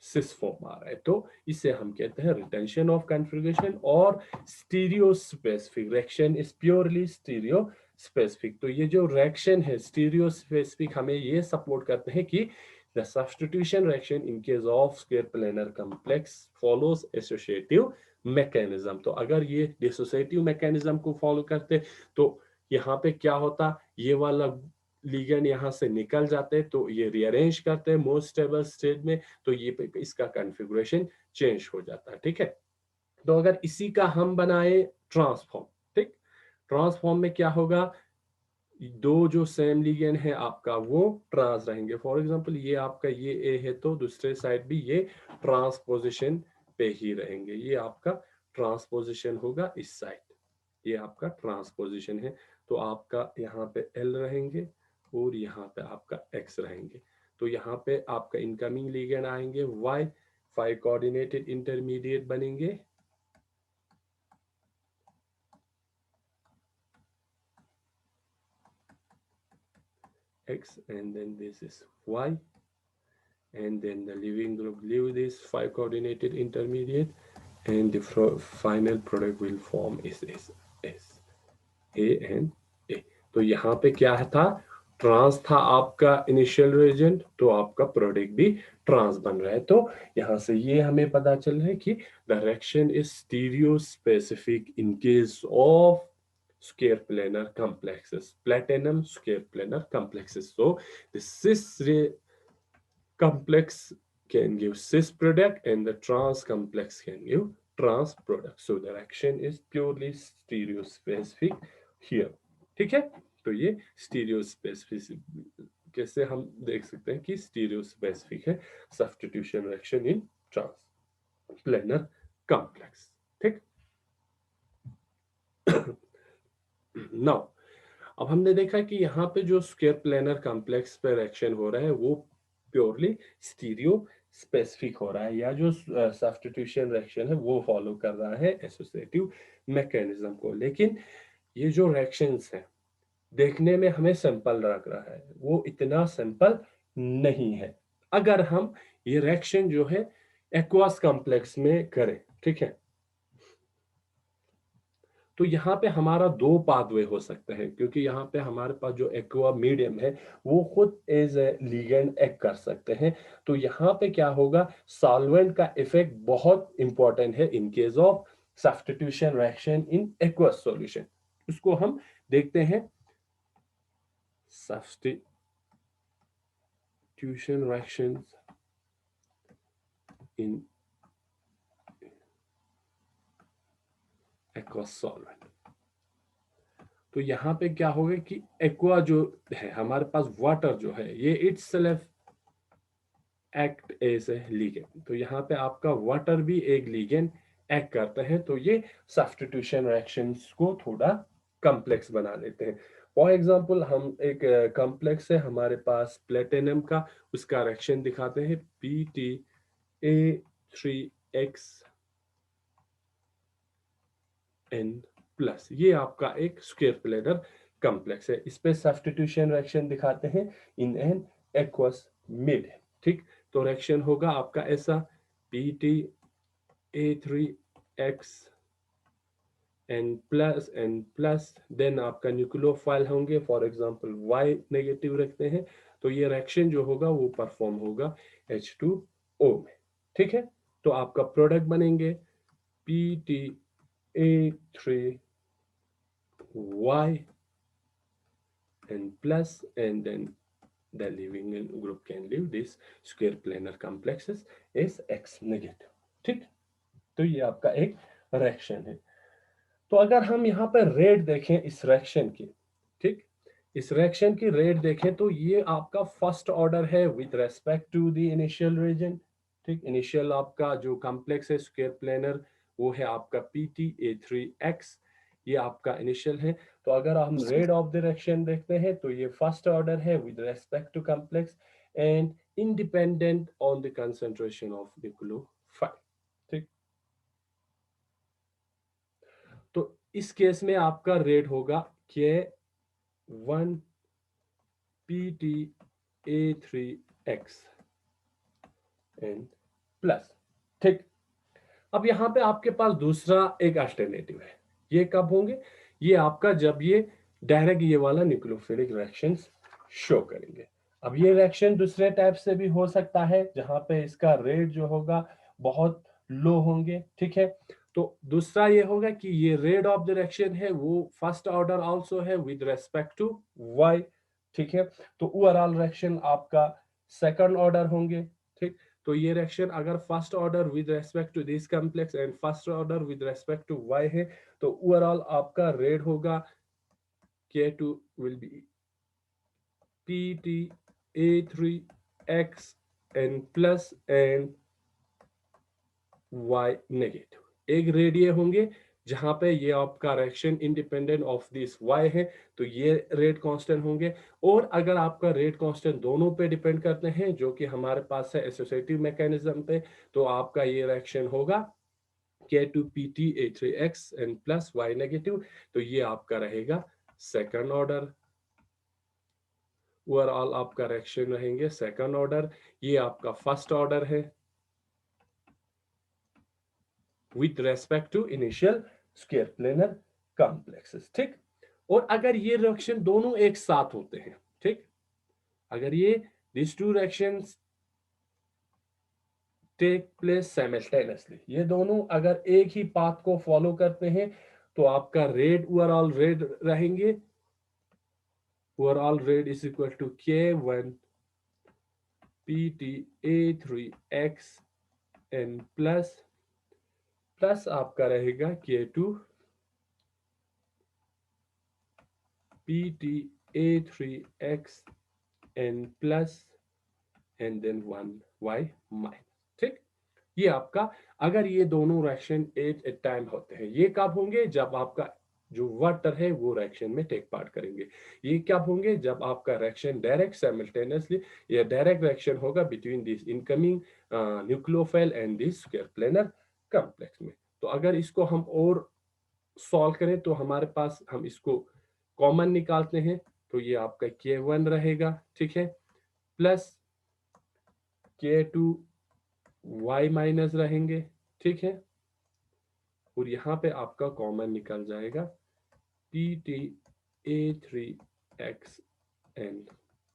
सिस फॉर्म आ रहा है, तो इसे हम कहते हैं रिटेंशन ऑफ कॉन्फ़िगरेशन। और stereo specific reaction is purely stereo specific. तो ये जो रिएक्शन है स्टीरियो स्पेसिफिक, हमें ये सपोर्ट करते हैं कि the substitution reaction in case of square planar complex follows associative mechanism। तो अगर ये dissociative mechanism को फॉलो करते तो यहाँ पे क्या होता, ये वाला लिगेंड यहाँ से निकल जाते, तो ये रीअरेंज करते हैं मोर स्टेबल स्टेट में, तो ये इसका कॉन्फ़िगरेशन चेंज हो जाता है, ठीक है। तो अगर इसी का हम बनाए ट्रांसफॉर्म, ठीक, ट्रांसफॉर्म में क्या होगा, दो जो सेम लिगेंड है आपका वो ट्रांस रहेंगे। फॉर एग्जांपल ये आपका ये ए है, तो दूसरे साइड भी ये ट्रांसपोजिशन पे ही रहेंगे, ये आपका ट्रांसपोजिशन होगा इस साइड, ये आपका ट्रांसपोजिशन है। तो आपका यहाँ पे एल रहेंगे और यहाँ पे आपका एक्स रहेंगे, तो यहाँ पे आपका इनकमिंग लिगेंड आएंगे वाई, 5 कोऑर्डिनेटेड इंटरमीडिएट बनेंगे, x and then this is y, and then the leaving group leave this 5 coordinated intermediate, and the final product will form is A and A। तो यहाँ पे क्या है था, ट्रांस था आपका इनिशियल रिएजेंट, तो आपका प्रोडक्ट भी ट्रांस बन रहा है। तो यहाँ से ये हमें पता चल रहा है कि the reaction is stereo specific in case of square planar complexes, platinum square planar complexes। So the cis complex can give cis product and the trans complex can give trans product, so the reaction is purely stereo specific here, ठीक है। तो ये stereo specific कैसे हम देख सकते हैं कि स्टीरियो स्पेसिफिक है substitution reaction in trans planar complex, ठीक। नाउ अब हमने देखा कि यहाँ पे जो स्क्वायर प्लेनर कॉम्प्लेक्स पे रिएक्शन हो रहा है वो प्योरली स्टीरियो स्पेसिफिक हो रहा है, या जो सब्स्टिट्यूशन रिएक्शन है वो फॉलो कर रहा है एसोसिएटिव मैकेनिज्म को। लेकिन ये जो रिएक्शंस है देखने में हमें सिंपल लग रहा है, वो इतना सिंपल नहीं है अगर हम ये रिएक्शन जो है एक्वस कॉम्प्लेक्स में करें, ठीक है। तो यहाँ पे हमारा दो पाथवे हो सकते हैं, क्योंकि यहाँ पे हमारे पास जो एक्वा मीडियम है वो खुद एज ए लिगेंड एक्ट कर सकते हैं। तो यहाँ पे क्या होगा, सॉल्वेंट का इफेक्ट बहुत इंपॉर्टेंट है इन case of substitution reaction in aqueous solution. उसको हम देखते हैं, substitution reaction in aqueous solvent. तो यहाँ पे क्या होगा कि एक्वा जो है हमारे पास वाटर जो है ये itself act as a ligand, तो यहाँ पे आपका वाटर भी एक लिगेंड एक्ट करता है, तो ये सब्स्टिट्यूशन रिएक्शंस को थोड़ा कॉम्प्लेक्स बना लेते हैं। फॉर एग्जांपल हम एक कॉम्प्लेक्स है हमारे पास प्लेटिनम का, उसका रिएक्शन दिखाते हैं PtA3X N प्लस। ये आपका एक स्क्वायर प्लेनर कॉम्प्लेक्स है। इस पे सब्स्टिट्यूशन रिएक्शन दिखाते हैं इन एन एक्वस मिड। ठीक, तो रिएक्शन होगा आपका ऐसा PtA3X N प्लस देन आपका न्यूक्लियोफाइल होंगे, फॉर एग्जांपल Y नेगेटिव रखते हैं, तो ये रिएक्शन जो होगा वो परफॉर्म होगा H2O में। ठीक है, तो आपका प्रोडक्ट बनेंगे PtA3Y N plus, and then the living group can leave this square planar complexes is X negative। ठीक, तो ये आपका एक रिएक्शन है। तो अगर हम यहाँ पर रेट देखें इस रिएक्शन की, ठीक, इस रिएक्शन की रेट देखें तो ये आपका फर्स्ट ऑर्डर है with respect to the initial region. ठीक, इनिशियल आपका जो कॉम्प्लेक्स है स्क्वायर प्लेनर वो है आपका PtA3X, ये आपका इनिशियल है। तो अगर हम रेट ऑफ द रिएक्शन देखते हैं तो ये फर्स्ट ऑर्डर है with respect to complex and independent on the concentration of nucleophile. ठीक, तो इस केस में आपका रेट होगा K1 PtA3X N प्लस। ठीक, अब यहां पे आपके पास दूसरा एक अल्टरनेटिव है। ये कब होंगे? ये आपका जब ये डायरेक्ट ये वाला न्यूक्लियोफिलिक रिएक्शंस शो करेंगे। अब ये रिएक्शन दूसरे टाइप से भी हो सकता है जहां पे इसका रेट जो होगा बहुत लो होंगे। ठीक है, तो दूसरा ये होगा कि ये रेट ऑफ द रिएक्शन है वो फर्स्ट ऑर्डर आल्सो है विद रेस्पेक्ट टू y। ठीक है, तो ओवरऑल रिएक्शन आपका सेकंड ऑर्डर होंगे। ठीक, तो ये रिएक्शन अगर first order with respect to this complex and first order with respect to y है, तो ओवरऑल आपका रेट होगा K2 will be PtA3X N plus and Y negative. एक रेट ये होंगे जहां पे ये आपका reaction independent of this y है, तो ये रेट कांस्टेंट होंगे। और अगर आपका रेट कांस्टेंट दोनों पे डिपेंड करते हैं जो कि हमारे पास है एसोसिएटिव मैकेनिज्म पे, तो आपका ये रिएक्शन होगा K2PtA3X N plus Y negative, तो ये आपका रहेगा सेकंड ऑर्डर। ओवरऑल आपका रिएक्शन रहेंगे सेकंड ऑर्डर। ये आपका फर्स्ट ऑर्डर है with respect to initial square planar complexes. ठीक, और अगर ये रिएक्शन दोनों एक साथ होते हैं, ठीक, अगर ये this two reactions take place simultaneously, ये दोनों अगर एक ही पाथ को फॉलो करते हैं, तो आपका रेट ओवरऑल रेट रहेंगे, overall rate is equal to K1 PtA3X N plus plus आपका रहेगा K2 PtA3X N plus and then 1y minus. ठीक, ये आपका अगर ये दोनों रिएक्शन एट ए टाइम होते हैं, ये कब होंगे? जब आपका जो वाटर है वो रिएक्शन में टेक पार्ट करेंगे। ये कब होंगे? जब आपका रिएक्शन डायरेक्ट साइमल्टेनियसली या डायरेक्ट रिएक्शन होगा between this incoming nucleophile and this square planar complex में। तो अगर इसको हम और सॉल्व करें तो हमारे पास हम इसको कॉमन निकालते हैं, तो ये आपका K1 रहेगा। ठीक है, प्लस K2 y माइनस रहेंगे। ठीक है, और यहाँ पे आपका कॉमन निकल जाएगा PtA3X N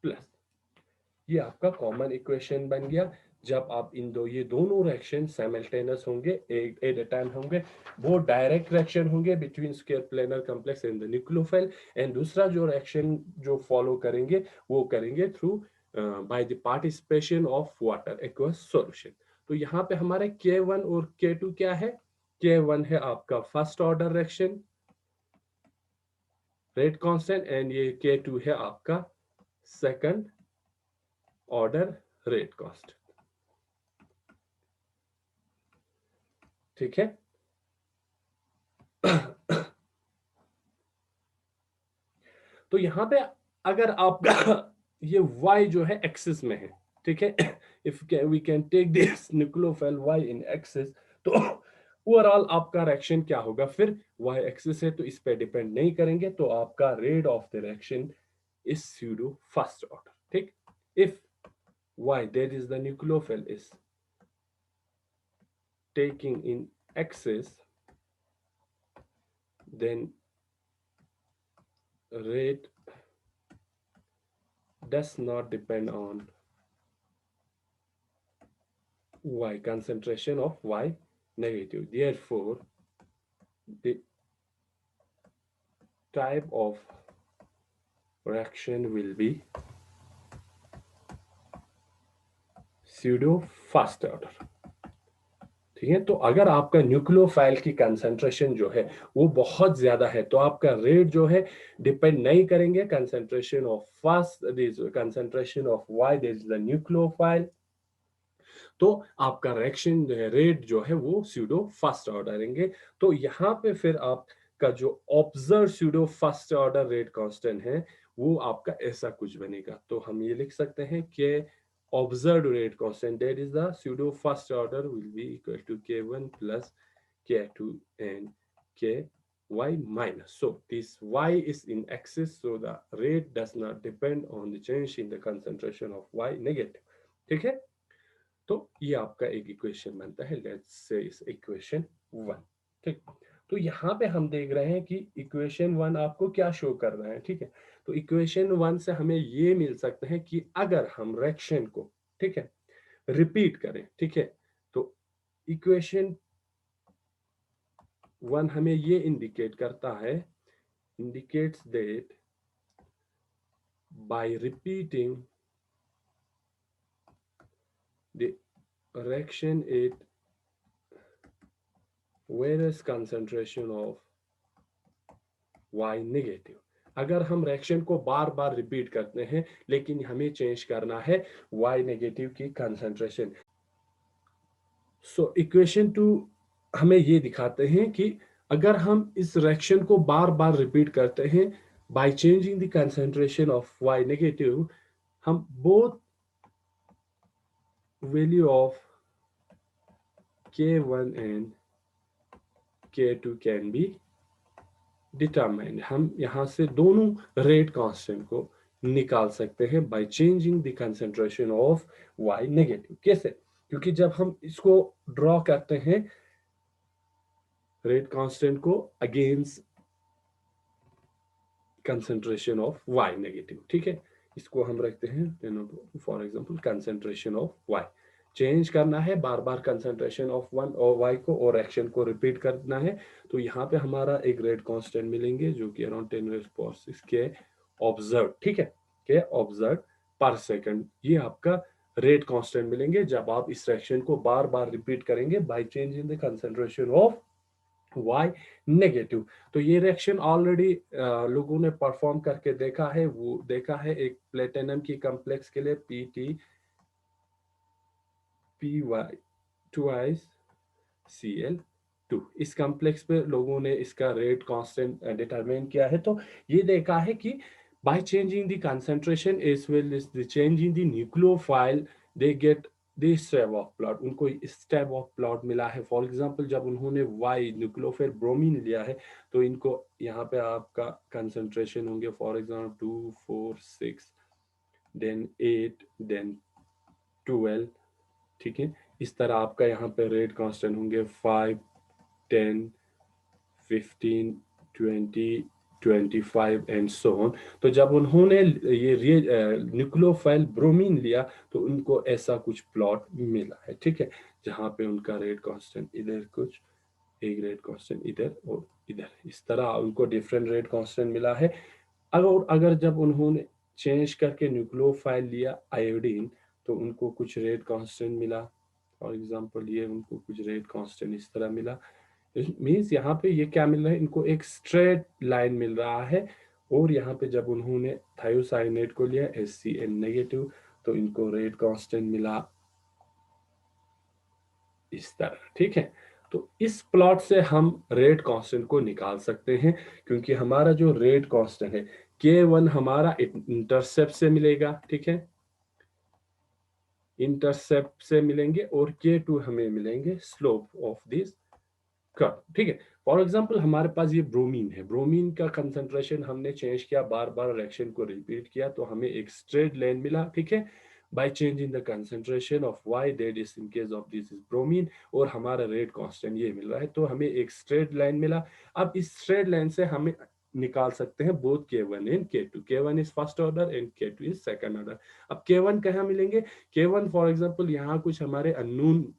प्लस। ये आपका कॉमन इक्वेशन बन गया। जब आप इन दो ये दोनों रिएक्शन साइमल्टेनियस होंगे, एक एट अ टाइम होंगे, वो डायरेक्ट रिएक्शन होंगे between square planar complex and the nucleophile, and दूसरा जो रिएक्शन जो फॉलो करेंगे वो करेंगे through by the participation of water aqueous solution. तो यहाँ पे हमारे K1 और K2 क्या है? K1 है आपका first order reaction rate constant, and ये K2 है आपका सेकंड ऑर्डर रेट कांस्टेंट। ठीक है, तो यहाँ पे अगर आपका ये y जो है एक्सिस में है, ठीक है, if we can take this nucleophile y in excess, तो ओवरऑल आपका रिएक्शन क्या होगा, फिर y एक्सिस है तो इस पे डिपेंड नहीं करेंगे, तो आपका rate of the reaction is pseudo first order, ठीक। If y that is the nucleophile is taking in excess, then rate does not depend on y, concentration of y negative. Therefore, the type of reaction will be pseudo first order, ठीक है। तो अगर आपका nucleophile की concentration जो है वो बहुत ज्यादा है, तो आपका रेट जो है डिपेंड नहीं करेंगे concentration of first, concentration of Y, this is the nucleophile, तो आपका रिएक्शन रेट जो है वो स्यूडो फर्स्ट ऑर्डर रहेंगे। तो यहाँ पे फिर आपका जो observe pseudo first order rate constant है वो आपका ऐसा कुछ बनेगा। तो हम ये लिख सकते हैं कि observed rate constant, that is the pseudo first order, will be equal to k1 plus k2 and ky minus. So this y is in excess, so the rate does not depend on the change in the concentration of y negative, ठीक है। तो ये आपका एक equation बनता है, let's say इस equation 1, ठीक। तो यहाँ पे हम देख रहे हैं कि इक्वेशन 1 आपको क्या शो कर रहा है, ठीक है। तो इक्वेशन 1 से हमें ये मिल सकता है कि अगर हम रिएक्शन को, ठीक है, रिपीट करें, ठीक है, तो इक्वेशन 1 हमें ये इंडिकेट करता है, indicates that bye repeating the reaction at various concentration of y negative, अगर हम रिएक्शन को बार बार रिपीट करते हैं लेकिन हमें चेंज करना है y नेगेटिव की कंसंट्रेशन। सो इक्वेशन 2 हमें ये दिखाते हैं कि अगर हम इस रिएक्शन को बार बार रिपीट करते हैं by changing the concentration of y negative, हम both value of k1 and k2 can be determine, हम यहाँ से दोनों रेट कांस्टेंट को निकाल सकते हैं by changing the concentration of y negative. कैसे? क्योंकि जब हम इसको ड्रॉ करते हैं रेट कांस्टेंट को against concentration of y negative, ठीक है, इसको हम रखते हैं for example concentration of y, change करना है बार बार कंसंट्रेशन ऑफ वन और y को और एक्शन को रिपीट करना है, तो यहाँ पे हमारा एक रेट कांस्टेंट मिलेंगे जो कि अराउंड 10⁻⁶ के ऑब्जर्व, ठीक है, के ऑब्जर्व पर सेकंड, ये आपका रेट कांस्टेंट मिलेंगे जब आप इस रिएक्शन को बार बार रिपीट करेंगे bye changing the concentration of y negative. तो ये रिएक्शन ऑलरेडी लोगों ने परफॉर्म करके देखा है, वो देखा है एक प्लेटिनम की कॉम्प्लेक्स के लिए Pt Py twice Cl2, इस कॉम्प्लेक्स पे लोगों ने इसका रेट कांस्टेंट डिटरमाइन किया है। तो ये देखा है कि by changing the concentration as well as the change in the nucleophile they get this type of plot, उनको इस टाइप ऑफ प्लॉट मिला है। फॉर एग्जांपल जब उन्होंने वाई न्यूक्लियोफाइल ब्रोमीन लिया है तो इनको यहाँ पे आपका कंसंट्रेशन होंगे फॉर एग्जांपल 2 4 6 देन 8 देन 12, ठीक है, इस तरह आपका यहाँ पे रेट कांस्टेंट होंगे 5 10 15 20 25 एंड सो ऑन। तो जब उन्होंने ये न्यूक्लियोफाइल ब्रोमीन लिया तो उनको ऐसा कुछ प्लॉट मिला है, ठीक है, जहाँ पे उनका रेट कांस्टेंट इधर कुछ एक रेट कांस्टेंट इधर और इधर, इस तरह उनको डिफरेंट रेट कांस्टेंट मिला है। अगर जब उन्होंने चेंज करके न्यूक्लियोफाइल लिया आयोडीन तो उनको कुछ रेट कांस्टेंट मिला, फॉर एग्जांपल ये उनको कुछ रेट कांस्टेंट इस तरह मिला, मीन्स यहाँ पे ये क्या मिल रहा है, इनको एक स्ट्रेट लाइन मिल रहा है। और यहाँ पे जब उन्होंने थायोसाइनेट को लिया HCl नेगेटिव तो इनको रेट कांस्टेंट मिला इस तरह, ठीक है। तो इस प्लॉट से हम रेट कांस्टेंट को निकाल सकते हैं क्योंकि हमारा जो रेट कांस्टेंट है K1 हमारा इंटरसेप्ट से मिलेगा, ठीक है, इंटरसेप्ट से मिलेंगे, और K2 हमें मिलेंगे स्लोप ऑफ दिस कर्व, ठीक है। फॉर एग्जांपल हमारे पास ये ब्रोमीन है, ब्रोमीन का कंसंट्रेशन हमने चेंज किया, बार बार रिएक्शन को रिपीट किया, तो हमें एक स्ट्रेट लाइन मिला, ठीक है, bye changing the concentration of y, that is in case of this is bromine, और हमारा रेट कांस्टेंट ये मिल रहा है, तो हमें एक स्ट्रेट लाइन मिला। अब इस स्ट्रेट लाइन से हमें निकाल सकते हैं both K1 and K2, K1 is first order and K2 is second order. अब K1 कहाँ मिलेंगे? K1 फॉर एग्जांपल यहाँ कुछ हमारे अननोन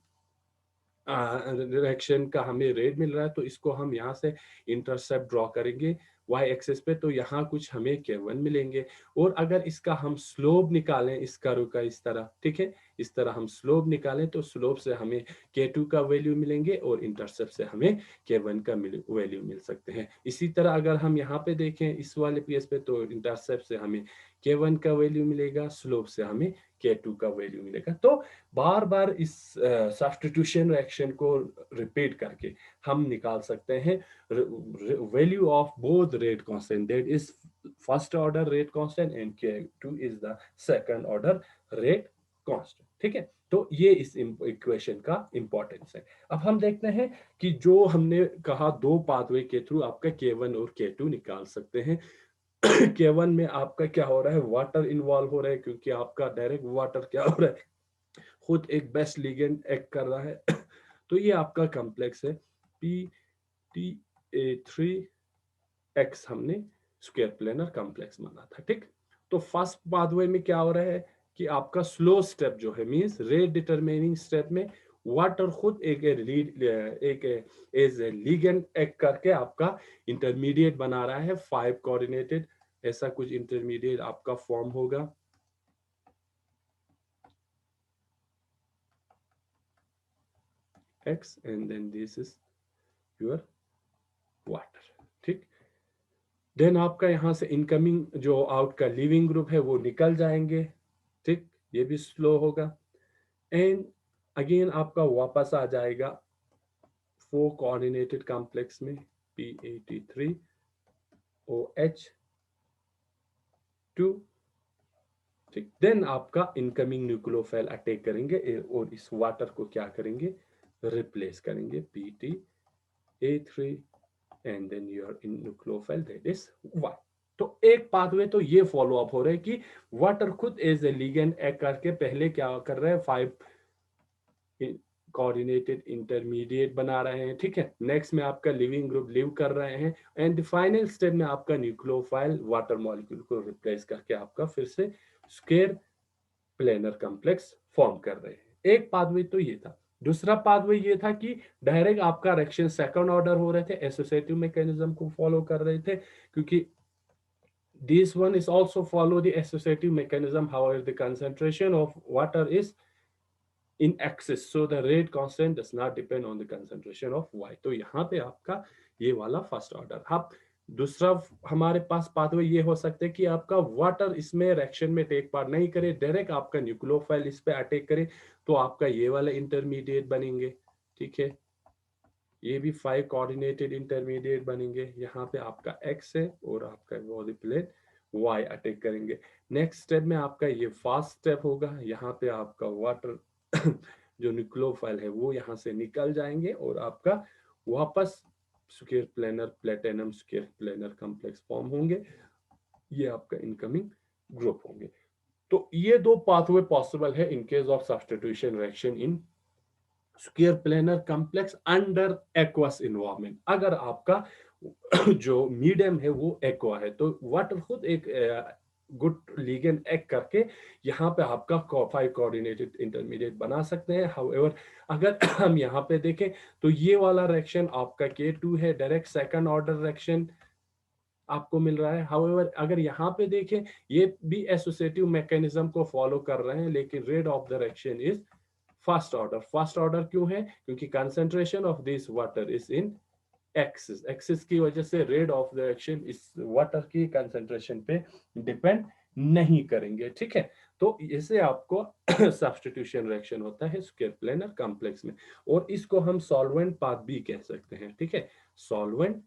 डायरेक्शन का हमें रेट मिल रहा है, तो इसको हम यहाँ से इंटरसेप्ट ड्रॉ करेंगे y एक्सिस पे, तो यहाँ कुछ हमें K1 मिलेंगे। और अगर इसका हम स्लोप निकालें इस कर्व का इस तरह, ठीक है, इस तरह हम स्लोप निकालें, तो स्लोप से हमें K2 का वैल्यू मिलेंगे और इंटरसेप्ट से हमें K1 का वैल्यू मिल सकते हैं। इसी तरह अगर हम यहाँ पे देखें इस वाले पीएस पे, तो इंटरसेप्ट से हमें K1 का वैल्यू मिलेगा, स्लोप से हमें K2 का वैल्यू मिलेगा। तो बार बार इस सब्स्टिट्यूशन रिएक्शन को रिपीट करके हम निकाल सकते हैं value of both rate constant, that is first order rate constant and K2 is the second order rate constant, ठीक है। तो ये इस इक्वेशन का इंपॉर्टेंस है। अब हम देखते हैं कि जो हमने कहा दो पाथवे के थ्रू आपका K1 और K2 निकाल सकते हैं। K1 में आपका क्या हो रहा है, वाटर इन्वॉल्व हो रहा है, क्योंकि आपका डायरेक्ट वाटर क्या हो रहा है, खुद एक बेस्ट लिगेंड एक्ट कर रहा है। तो ये आपका कॉम्प्लेक्स है PTA3X, हमने स्क्वायर प्लेनर कॉम्प्लेक्स माना था, ठीक। तो फर्स्ट पाथवे में क्या हो रहा है कि आपका स्लो स्टेप जो है, मींस रेट डिटरमिनिंग स्टेप में वाटर खुद एक एज लिगेंड एक्ट करके आपका इंटरमीडिएट बना रहा है, 5 कोऑर्डिनेटेड ऐसा कुछ इंटरमीडिएट आपका फॉर्म होगा। X and then this is your water, ठीक। देन आपका यहाँ से इनकमिंग जो आउट का लिविंग ग्रुप है वो निकल जाएंगे, ठीक, ये भी स्लो होगा। एंड अगेन आपका वापस आ जाएगा 4 कोऑर्डिनेटेड कॉम्प्लेक्स में PAT3OH2, ठीक। देन आपका इनकमिंग न्यूक्लियोफाइल अटैक करेंगे और इस वाटर को क्या करेंगे, रिप्लेस करेंगे PTA3 and then your nucleophile that is Y। तो एक पाथवे तो ये फॉलो अप हो रहा है कि वाटर खुद एज ए लिगेंड एक्ट करके पहले क्या कर रहे हैं, 5 कोऑर्डिनेटेड इंटरमीडिएट बना रहे हैं, ठीक है। नेक्स्ट में आपका लिविंग ग्रुप लिव कर रहे हैं, एंड फाइनल स्टेप में आपका न्यूक्लियोफाइल वाटर मॉलिक्यूल को रिप्लेस करके आपका फिर से स्क्वायर प्लेनर कॉम्प्लेक्स फॉर्म कर रहे हैं। एक पाथवे तो ये था। दूसरा पाथवे ये था कि डायरेक्ट आपका रिएक्शन सेकंड ऑर्डर हो रहे थे, एसोसिएटिव मैकेनिज्म को फॉलो कर रहे थे, क्योंकि this one is also follow the associative mechanism, however the concentration of water is in excess, so the rate constant does not depend on the concentration of y। तो यहाँ पे आपका ये वाला फर्स्ट ऑर्डर। अब दूसरा हमारे पास पाथवे ये हो सकते हैं कि आपका वाटर इसमें रिएक्शन में टेक पार्ट नहीं करे, डायरेक्ट आपका न्यूक्लियोफाइल इस पे अटैक करे, तो आपका ये वाला इंटरमीडिएट बनेंगे, ठीक है। ये भी 5 कोऑर्डिनेटेड इंटरमीडिएट बनेंगे। यहाँ पे आपका x है और आपका बॉडी प्लेन y अटैक करेंगे। नेक्स्ट स्टेप में आपका ये फास्ट स्टेप होगा, यहाँ पे आपका वाटर जो न्यूक्लियोफाइल है वो यहाँ से निकल जाएंगे और आपका वापस square planar platinum square planar complex form होंगे, ये आपका इनकमिंग ग्रुप होंगे। तो ये दो पाथवे पॉसिबल है इन case of substitution reaction in square planar complex under aqueous environment. अगर आपका जो मीडियम है वो एक्वा है, तो वाटर खुद एक गुड लिगेंड एक्ट करके यहाँ पे आपका 5 कोऑर्डिनेटेड इंटरमीडिएट बना सकते हैं। हाउएवर अगर हम यहाँ पे देखें तो ये वाला रिएक्शन आपका K2 है, डायरेक्ट सेकंड ऑर्डर रिएक्शन आपको मिल रहा है। हाउएवर अगर यहाँ पे देखें ये भी एसोसिएटिव मैकेनिज्म को फॉलो कर रहे हैं, लेकिन rate of the reaction is first order. First order क्यों है, क्योंकि concentration of this water is in axis, axis की वजह से रेट ऑफ द रिएक्शन इस वाटर की कंसंट्रेशन पे डिपेंड नहीं करेंगे, ठीक है। तो इससे आपको सब्स्टिट्यूशन रिएक्शन होता है स्क्वायर प्लेनर कॉम्प्लेक्स में, और इसको हम सॉल्वेंट पाथ भी कह सकते हैं, ठीक है। सॉल्वेंट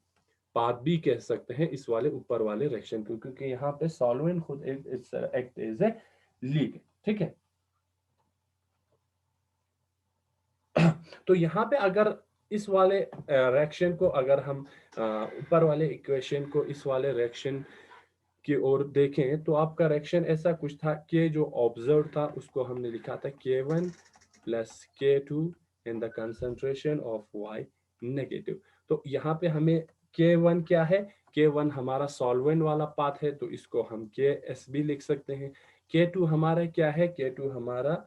पाथ भी कह सकते हैं इस वाले ऊपर वाले रिएक्शन को, क्योंकि यहाँ पे सॉल्वेंट खुद एक्ट एज ए लीगेंड, ठीक है। तो यहाँ पे अगर इस वाले रिएक्शन को अगर हम ऊपर वाले इक्वेशन को इस वाले रिएक्शन की ओर देखें, तो आपका रिएक्शन ऐसा कुछ था कि जो ऑब्जर्व था उसको हमने लिखा था K1 plus K2 in the concentration of Y negative. तो यहाँ पे हमें K1 क्या है, K1 हमारा सॉल्वेंट वाला पाथ है, तो इसको हम KS भी लिख सकते हैं। K2 हमारा क्या है, K2 हमारा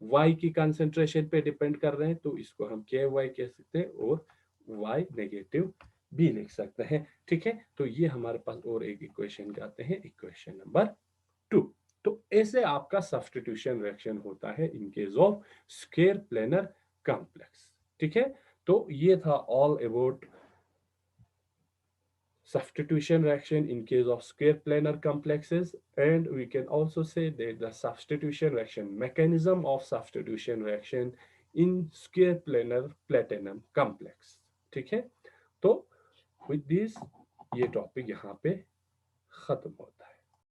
Y की कंसंट्रेशन पे डिपेंड कर रहे हैं, तो इसको हम KY कह सकते हैं और Y नेगेटिव भी लिख सकते हैं, ठीक है। तो ये हमारे पास और एक इक्वेशन आते हैं, इक्वेशन नंबर 2। तो ऐसे आपका सब्स्टिट्यूशन रिएक्शन होता है इन case of square planar complex, ठीक है। तो ये था all about substitution reaction in case of square planar complexes, and we can also say that the substitution reaction mechanism of substitution reaction in square planar platinum complex, ठीक है। तो with this ये topic यहाँ पे खत्म होता है।